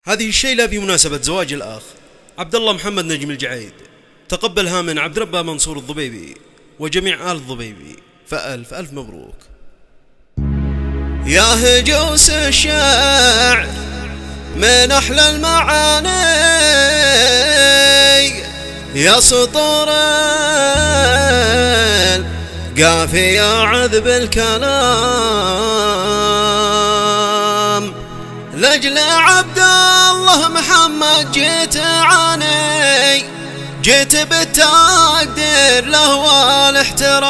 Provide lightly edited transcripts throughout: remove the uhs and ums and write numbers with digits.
هذه الشيلة بمناسبة زواج الأخ عبد الله محمد نجم الجعيد، تقبلها من عبد ربه منصور الضبيبي وجميع آل الضبيبي، فألف ألف مبروك. يا هجوس الشعر من أحلى المعاني، يا سطور القافية عذب الكلام، لأجل عبد الله محمد جيت عاني، جيت بالتقدير له والاحترام.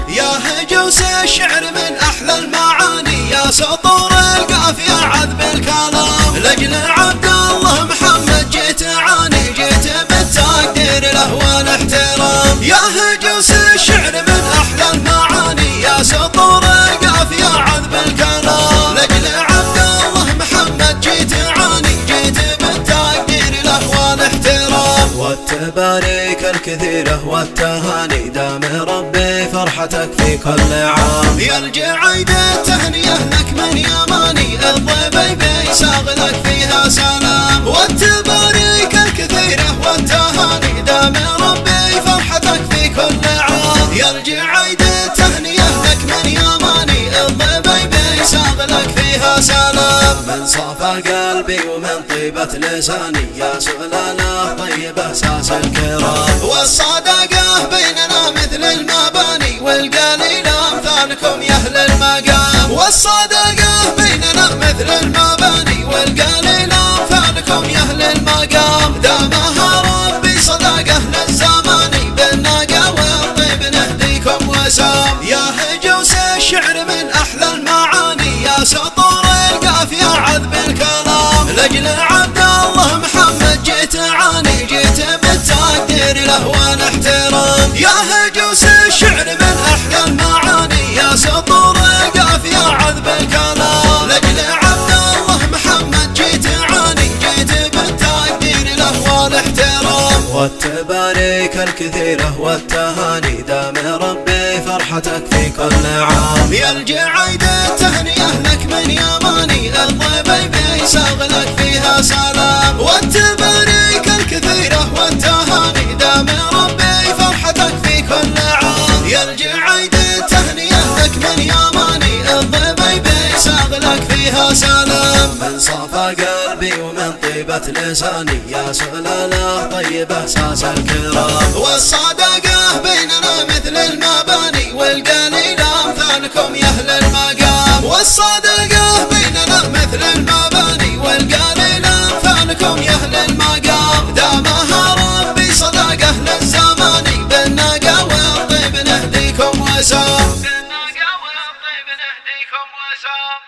يا هجوس الشعر من أحلى المعاني، يا سطور القافية عذب الكلام، لأجل عبد الله محمد جيت عاني، جيت بالتقدير له والاحترام. يا هجوس الشعر من أحلى المعاني، يا سطور القافية عذب الكلام، لأجل عبد الله محمد جيت عاني، جيت بالتقدير له والاحترام. والتباريك الكثيرة والتهاني، دام ربي فرحتك في كل عام. يا الجعيد التهنية لك من يماني، الضبيبي ساغ لك فيها سلام. والتباريك الكثيرة والتهاني، دام ربي فرحتك في كل عام. يا الجعيد التهنية لك من يماني، الضبيبي ساغ لك فيها سلام. من صفى قلبي ومن طيبة لساني، يا سلالة طيبة اساس الكرام. والصداقة بيننا مثل المباني، والقليل امثالكم يا اهل المقام. والصداقة بيننا مثل المباني، والقليل امثالكم يا اهل المقام. دامها ربي صداقة للزمان، بالنقا والطيب نهديكم وسام. يا هجوس الشعر من احلى المعاني، يا سطور القافية عذب الكلام، لأجل عبد الله محمد جيت عاني، جيت بالتقدير له والاحترام. يا هجوس الشعر من احلى المعاني، يا سطور القافية عذب الكلام، لأجل عبد الله محمد جيت عاني، جيت بالتقدير له والاحترام. والتباريك الكثيرة والتهاني، دام ربي فرحتك في كل عام. يا الجعيد التهنية لك من يماني، الضبيبي ساغ لك فيها سلام. والتباريك الكثيرة والتهاني، دام ربي فرحتك في كل عام. يا الجعيد التهنية لك من يماني، الضبيبي ساغ لك فيها سلام. من صفى قلبي ومن طيبة لساني، يا سلالة طيبة اساس الكرام. والصداقة بيننا مثل المباني، والقليل امثالكم يا اهل المقام. والصداقة بيننا مثل المباني، والقليل امثالكم يا اهل المقام. دامها ربي صداقة للزمان، بالنقا والطيب نهديكم وسام. بالنقا والطيب نهديكم وسام.